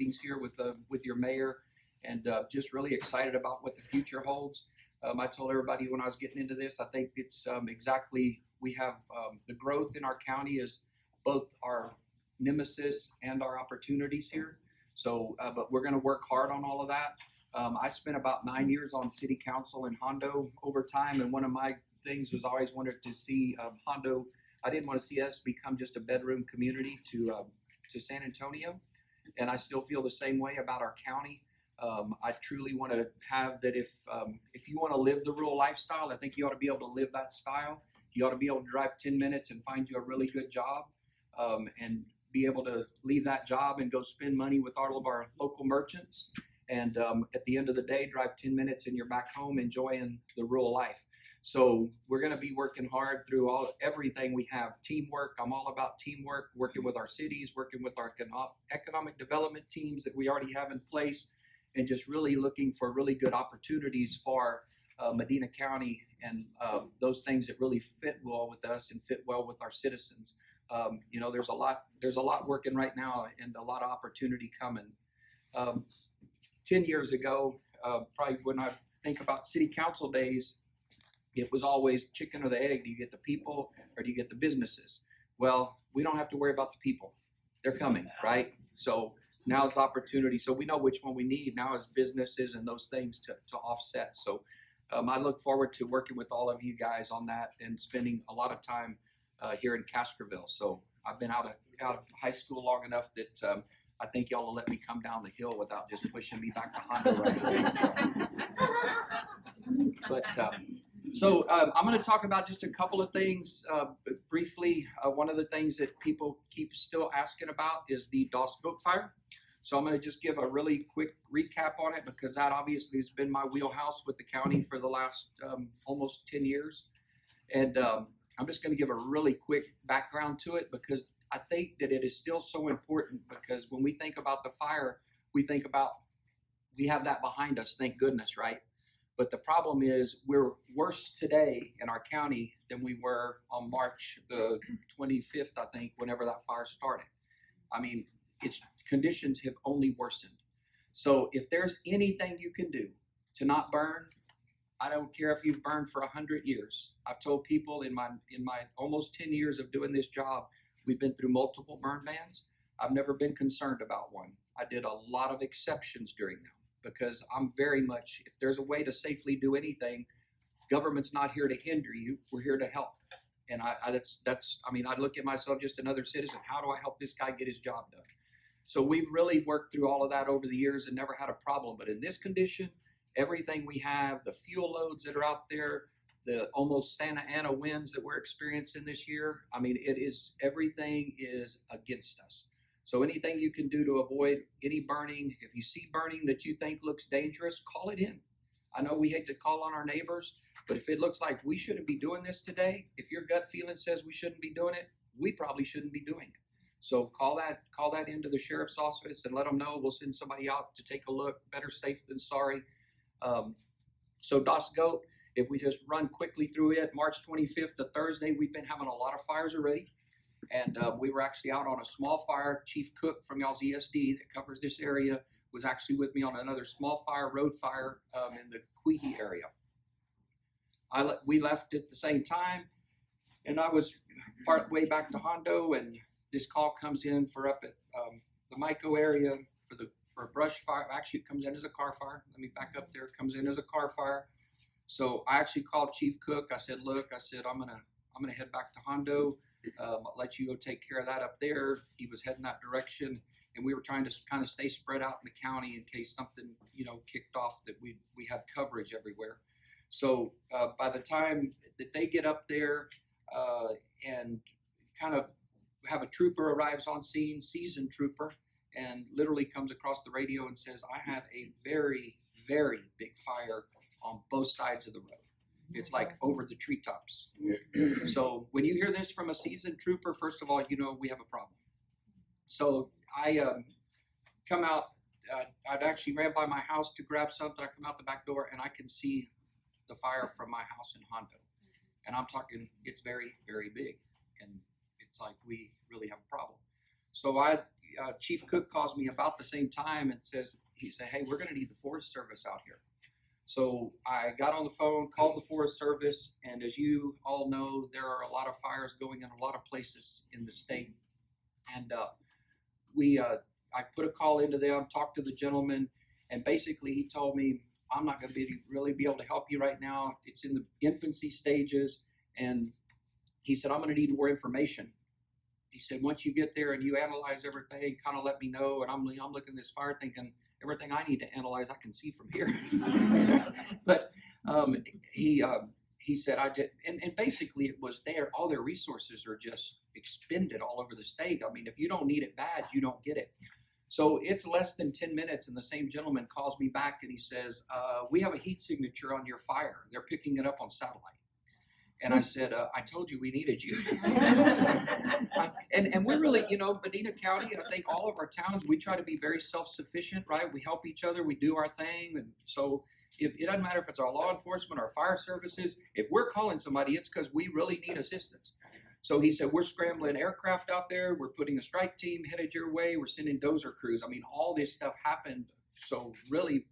meetings here with your mayor, and just really excited about what the future holds. I told everybody when I was getting into this, I think it's exactly, we have the growth in our county is both our nemesis and our opportunities here. So, but we're going to work hard on all of that. I spent about 9 years on city council in Hondo over time, and one of my things was always wanted to see Hondo. I didn't want to see us become just a bedroom community to San Antonio, and I still feel the same way about our county. I truly want to have that if you want to live the rural lifestyle, I think you ought to be able to live that style. You ought to be able to drive 10 minutes and find you a really good job, and be able to leave that job and go spend money with all of our local merchants. And at the end of the day, drive 10 minutes and you're back home enjoying the rural life. So we're going to be working hard through everything we have. Teamwork. I'm all about teamwork, working with our cities, working with our economic development teams that we already have in place, and just really looking for really good opportunities for Medina County and those things that really fit well with us and fit well with our citizens. There's a lot working right now and a lot of opportunity coming. 10 years ago, probably when I think about city council days, it was always chicken or the egg. Do you get the people or do you get the businesses? Well, we don't have to worry about the people. They're coming, right? So now's the opportunity. So we know which one we need now as businesses and those things to offset. So I look forward to working with all of you guys on that and spending a lot of time here in Castroville. So I've been out of high school long enough that I think y'all will let me come down the hill without just pushing me back to Hondo right away. So I'm going to talk about just a couple of things briefly. One of the things that people keep still asking about is the Doss Goat Fire. So I'm going to just give a really quick recap on it because that obviously has been my wheelhouse with the county for the last almost 10 years. And I'm just going to give a really quick background to it because I think that it is still so important, because when we think about the fire, we think about we have that behind us, thank goodness, right? But the problem is we're worse today in our county than we were on March the 25th, I think, whenever that fire started. I mean, its conditions have only worsened. So if there's anything you can do to not burn, I don't care if you've burned for 100 years. I've told people in my almost 10 years of doing this job, we've been through multiple burn bans. I've never been concerned about one. I did a lot of exceptions during them because I'm very much, if there's a way to safely do anything, government's not here to hinder you. We're here to help. And I look at myself just another citizen. How do I help this guy get his job done? So we've really worked through all of that over the years and never had a problem. But in this condition, everything we have, the fuel loads that are out there, the almost Santa Ana winds that we're experiencing this year, I mean, everything is against us. So anything you can do to avoid any burning, if you see burning that you think looks dangerous, call it in. I know we hate to call on our neighbors, but if it looks like we shouldn't be doing this today, if your gut feeling says we shouldn't be doing it, we probably shouldn't be doing it. So call that into the sheriff's office and let them know. We'll send somebody out to take a look. Better safe than sorry. So Doss Goat, if we just run quickly through it, March 25th to Thursday, we've been having a lot of fires already. And we were actually out on a small fire. Chief Cook from y'all's ESD that covers this area was actually with me on another small fire, road fire in the Quihee area. We left at the same time, and I was part way back to Hondo, and this call comes in for up at the Mico area for a brush fire. Actually, it comes in as a car fire. Let me back up there. It comes in as a car fire. So I actually called Chief Cook. I said, look, I'm gonna head back to Hondo. I'll let you go take care of that up there. He was heading that direction, and we were trying to kind of stay spread out in the county in case something, kicked off, that we had coverage everywhere. So by the time that they get up there and kind of have a trooper arrives on scene, seasoned trooper, and literally comes across the radio and says, I have a very, very big fire on both sides of the road. It's like over the treetops. So when you hear this from a seasoned trooper, first of all, we have a problem. So I come out, I'd actually ran by my house to grab something. I come out the back door and I can see the fire from my house in Hondo. And I'm talking, it's very, very big. And it's like, we really have a problem. So I Chief Cook calls me about the same time and he said, hey, we're going to need the Forest Service out here. So I got on the phone, called the Forest Service, and as you all know, there are a lot of fires going in a lot of places in the state. And I put a call into them, talked to the gentleman, and basically he told me, I'm not going to really be able to help you right now. It's in the infancy stages. And he said, I'm going to need more information. He said, once you get there and you analyze everything, kind of let me know. And I'm looking at this fire thinking, everything I need to analyze, I can see from here. But he said, I did. And basically it was there. All their resources are just expended all over the state. I mean, if you don't need it bad, you don't get it. So it's less than 10 minutes, and the same gentleman calls me back and he says, we have a heat signature on your fire. They're picking it up on satellite. And I said, I told you we needed you. And we're really, Medina County, I think all of our towns, we try to be very self-sufficient, right? We help each other, we do our thing. And so it doesn't matter if it's our law enforcement or fire services. If we're calling somebody, it's because we really need assistance. So he said, we're scrambling aircraft out there. We're putting a strike team headed your way. We're sending dozer crews. I mean, all this stuff happened so really,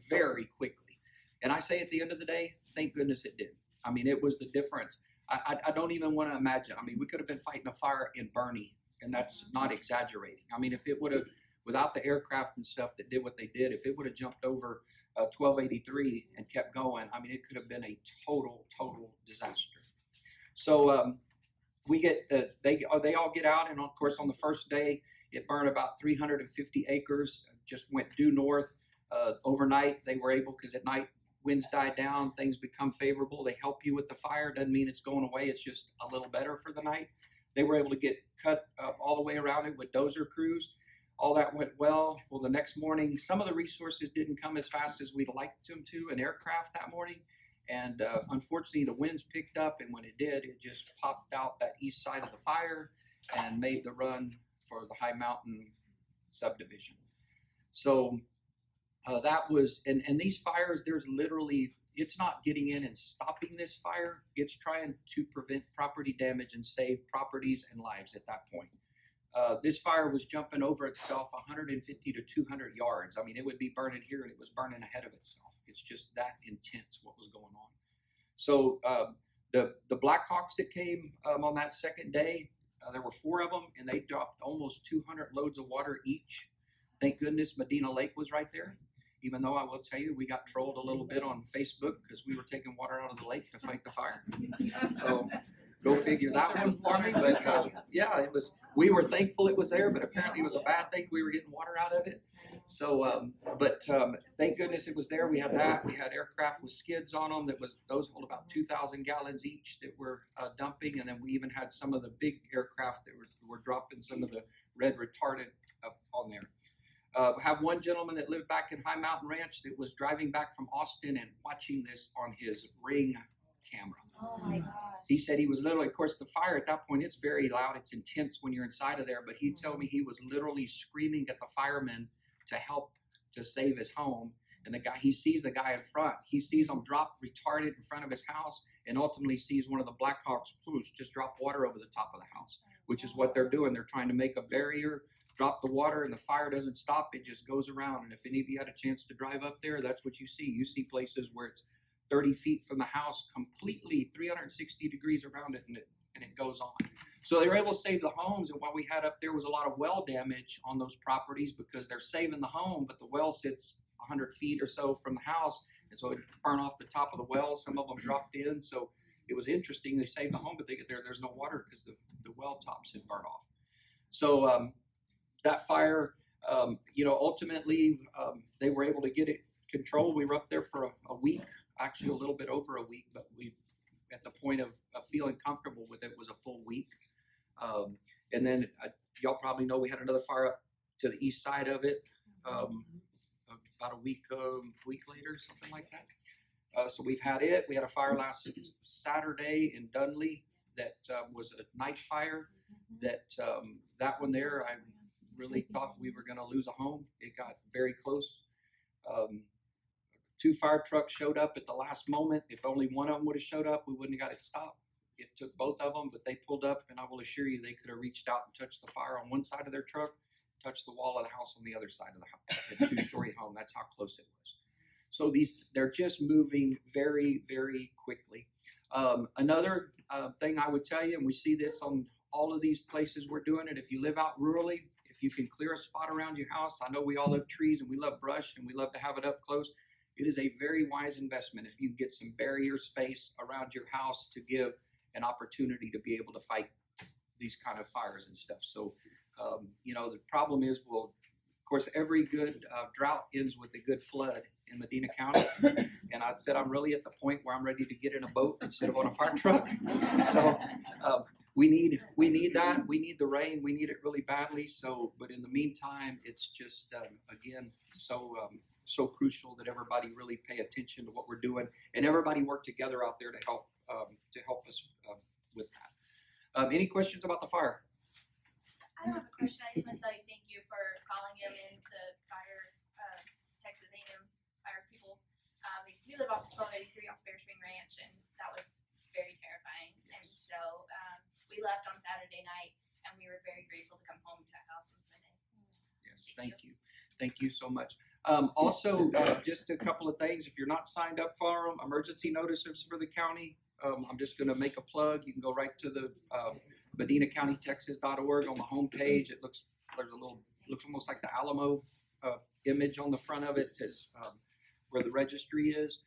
very quickly. And I say at the end of the day, thank goodness it did. I mean, it was the difference. I don't even want to imagine. I mean, we could have been fighting a fire in Bernie, and that's not exaggerating. I mean, if it would have, without the aircraft and stuff that did what they did, if it would have jumped over 1283 and kept going, I mean, it could have been a total disaster. So we get they all get out, and of course on the first day it burned about 350 acres. Just went due north. Overnight they were able, because at night winds die down, things become favorable. They help you with the fire. Doesn't mean it's going away. It's just a little better for the night. They were able to get cut all the way around it with dozer crews. All that went well. Well, the next morning, some of the resources didn't come as fast as we'd liked them to, an aircraft that morning. And unfortunately, the winds picked up, and when it did, it just popped out that east side of the fire and made the run for the High Mountain subdivision. So that was, and these fires, there's literally, it's not getting in and stopping this fire. It's trying to prevent property damage and save properties and lives at that point. This fire was jumping over itself 150 to 200 yards. I mean, it would be burning here, and it was burning ahead of itself. It's just that intense what was going on. So the Blackhawks that came on that second day, there were 4 of them, and they dropped almost 200 loads of water each. Thank goodness Medina Lake was right there. Even though I will tell you, we got trolled a little bit on Facebook because we were taking water out of the lake to fight the fire. So go figure that one for me. But yeah, it was. We were thankful it was there, but apparently it was a bad thing. We were getting water out of it. So, thank goodness it was there. We had that. We had aircraft with skids on them. Those hold about 2,000 gallons each that were dumping, and then we even had some of the big aircraft that were dropping some of the red retardant up on there. Have one gentleman that lived back in High Mountain Ranch that was driving back from Austin and watching this on his Ring camera. Oh my gosh. He said he was literally, of course, the fire at that point, it's very loud. It's intense when you're inside of there. But he told me he was literally screaming at the firemen to help to save his home. And he sees the guy in front. He sees him drop retardant in front of his house, and ultimately sees one of the Blackhawks just drop water over the top of the house, which is what they're doing. They're trying to make a barrier, drop the water, and the fire doesn't stop. It just goes around. And if any of you had a chance to drive up there, that's what you see. You see places where it's 30 feet from the house, completely 360 degrees around it, and it goes on. So they were able to save the homes, and what we had up there was a lot of well damage on those properties because they're saving the home, but the well sits 100 feet or so from the house, and so it burned off the top of the well. Some of them dropped in, so it was interesting. They saved the home, but they get there's no water because the well tops had burned off. So that fire, ultimately they were able to get it controlled. We were up there for a week, actually a little bit over a week, but we, at the point of feeling comfortable with it, was a full week. And then y'all probably know we had another fire up to the east side of it about a week later, something like that. So we've had it. We had a fire last Saturday in Dunley that was a night fire. That one there, I really thought we were going to lose a home. It got very close. 2 fire trucks showed up at the last moment. If only one of them would have showed up, we wouldn't have got it stopped. It took both of them, but they pulled up, and I will assure you they could have reached out and touched the fire on one side of their truck, touch the wall of the house on the other side of the house. A 2-story home. That's how close it was. So they're just moving very, very quickly. Another thing I would tell you, and we see this on all of these places we're doing it, if you live out rurally, if you can clear a spot around your house, I know we all love trees and we love brush and we love to have it up close. It is a very wise investment if you get some barrier space around your house to give an opportunity to be able to fight these kind of fires and stuff. So, the problem is, well, of course, every good drought ends with a good flood in Medina County. And I said, I'm really at the point where I'm ready to get in a boat instead of on a fire truck. So we need that. We need the rain. We need it really badly. So, but in the meantime, it's just, again, so crucial that everybody really pay attention to what we're doing and everybody work together out there to help us with that. Any questions about the fire? I don't have a question. I just want to tell you thank you for calling him in to fire Texas A&M fire people. We live off 1283 off Bear Spring Ranch, and that was very terrifying. Yes. And so we left on Saturday night, and we were very grateful to come home to a house on Sunday. Yes, thank you. Thank you so much. Just a couple of things. If you're not signed up for them, emergency notices for the county. I'm just going to make a plug. You can go right to the MedinaCountyTexas.org on the homepage. It looks almost like the Alamo image on the front of it. It says where the registry is.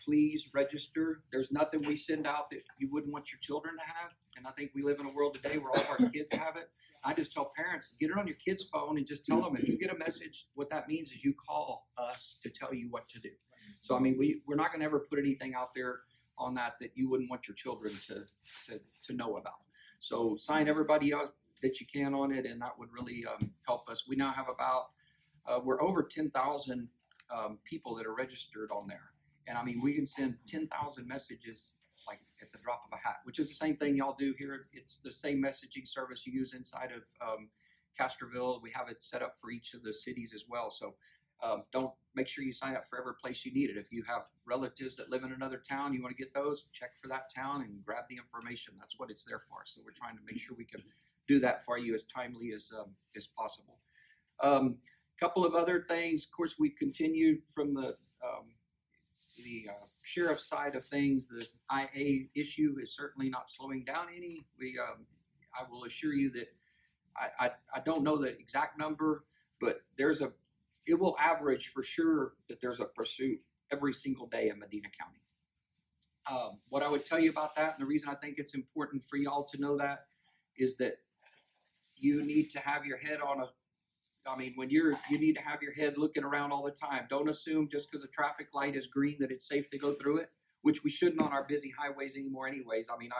Please register. There's nothing we send out that you wouldn't want your children to have. And I think we live in a world today where all of our kids have it. I just tell parents, get it on your kid's phone and just tell them if you get a message, what that means is you call us to tell you what to do. So, I mean, we're not going to ever put anything out there on that you wouldn't want your children to know about. So sign everybody up that you can on it, and that would really help us. We now have we're over 10,000 people that are registered on there. And I mean, we can send 10,000 messages like at the drop of a hat, which is the same thing y'all do here. It's the same messaging service you use inside of Castroville. We have it set up for each of the cities as well. So make sure you sign up for every place you need it. If you have relatives that live in another town, you want to get those, check for that town and grab the information. That's what it's there for. So we're trying to make sure we can do that for you as timely as possible. Couple of other things. Of course, we continue from the sheriff's side of things. The IA issue is certainly not slowing down any. I will assure you that I don't know the exact number, but it will average for sure that there's a pursuit every single day in Medina County. What I would tell you about that, and the reason I think it's important for y'all to know that, is that you need to have your head you need to have your head looking around all the time. Don't assume just because a traffic light is green that it's safe to go through it, which we shouldn't on our busy highways anymore anyways. I mean,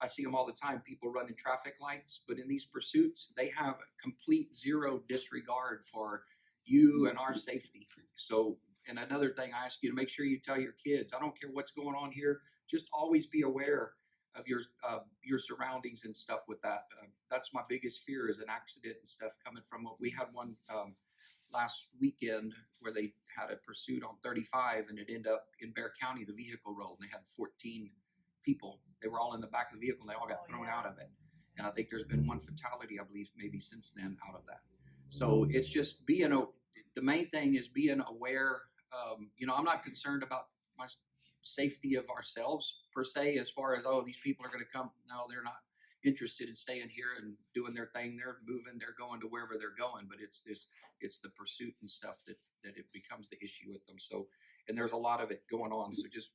I see them all the time, people running traffic lights, but in these pursuits, they have a complete zero disregard for you and our safety. So, and another thing, I ask you to make sure you tell your kids, I don't care what's going on here, just always be aware of your surroundings and stuff with that. That's my biggest fear, is an accident and stuff coming from what we had one last weekend where they had a pursuit on 35 and it ended up in Bear County, the vehicle rolled, and they had 14 people. They were all in the back of the vehicle and they all got thrown out of it. And I think there's been one fatality, I believe, maybe since then out of that. So it's just the main thing is being aware. I'm not concerned about my safety of ourselves per se, as far as, these people are going to come. No, they're not interested in staying here and doing their thing. They're moving, they're going to wherever they're going, but it's the pursuit and stuff that it becomes the issue with them. So, and there's a lot of it going on. So just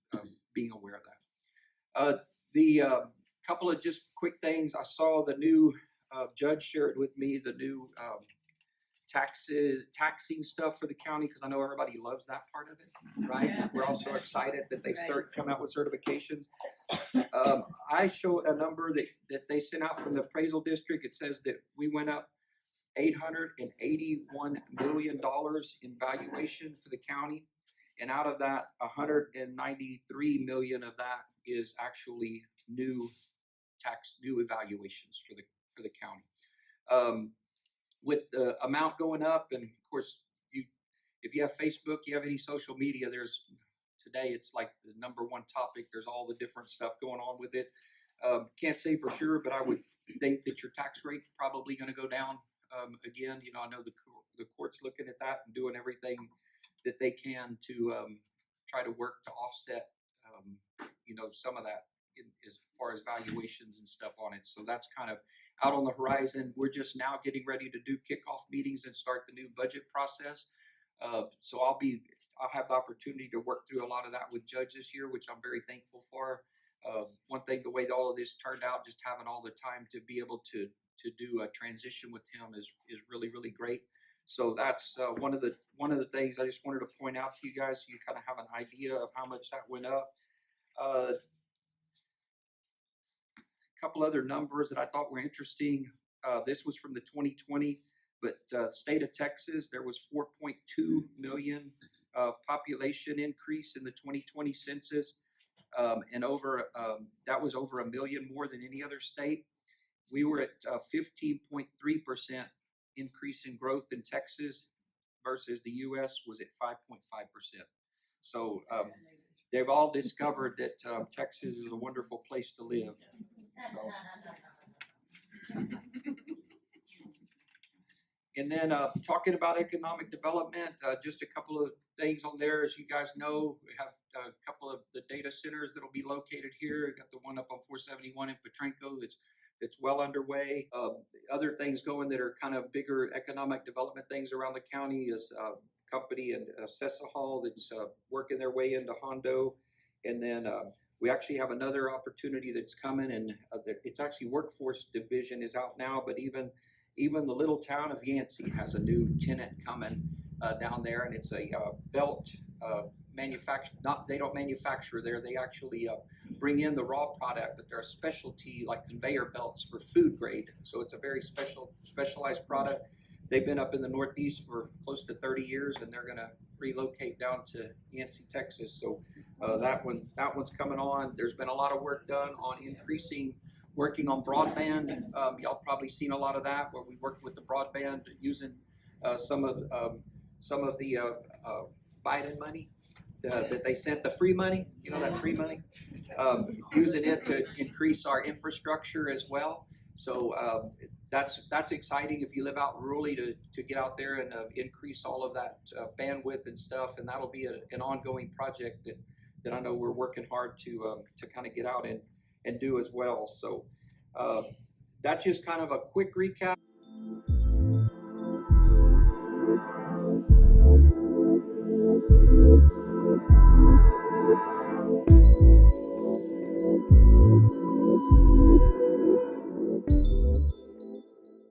being aware of that. The couple of just quick things. I saw the new judge shared with me the new taxing stuff for the county, because I know everybody loves that part of it, right? Yeah. We're also excited that they've come out with certifications. I showed a number that they sent out from the appraisal district. It says that we went up $881 million in valuation for the county, and out of that, $193 million of that is actually new evaluations for the county. With the amount going up, and of course, if you have Facebook, you have any social media, today it's like the number one topic. There's all the different stuff going on with it. Can't say for sure, but I would think that your tax rate probably going to go down Again, I know the court's looking at that and doing everything that they can to try to work to offset, some of that as far as valuations and stuff on it. So that's kind of out on the horizon. We're just now getting ready to do kickoff meetings and start the new budget process. So I'll have the opportunity to work through a lot of that with Judge this year, which I'm very thankful for. One thing, the way all of this turned out, just having all the time to be able to do a transition with him is really, really great. So that's one of the things I just wanted to point out to you guys, so you kind of have an idea of how much that went up. A couple other numbers that I thought were interesting. This was from the 2020, but state of Texas, there was 4.2 million population increase in the 2020 census, and that was over 1 million more than any other state. We were at 15.3% increase in growth in Texas versus the U.S. was at 5.5%. So they've all discovered that Texas is a wonderful place to live. So. And then talking about economic development, just a couple of things on there. As you guys know, we have a couple of the data centers that will be located here. We got the one up on 471 in Petrenko that's well underway. Other things going that are kind of bigger economic development things around the county is a company in Sessahall that's working their way into Hondo. And then we actually have another opportunity that's coming, and it's actually Workforce Division is out now, but even the little town of Yancey has a new tenant coming down there, and it's a belt manufacturer. They don't manufacture there. They actually bring in the raw product, but they're a specialty like conveyor belts for food grade. So it's a very specialized product. They've been up in the Northeast for close to 30 years, and they're going to relocate down to Yancey, Texas. So that one's coming on. There's been a lot of work done on working on broadband. Y'all probably seen a lot of that, where we worked with the broadband using some of the Biden money that they sent, the free money, that free money, using it to increase our infrastructure as well. So that's exciting if you live out rurally to get out there and increase all of that bandwidth and stuff, and that'll be an ongoing project that I know we're working hard to kind of get out and do as well. So that's just kind of a quick recap.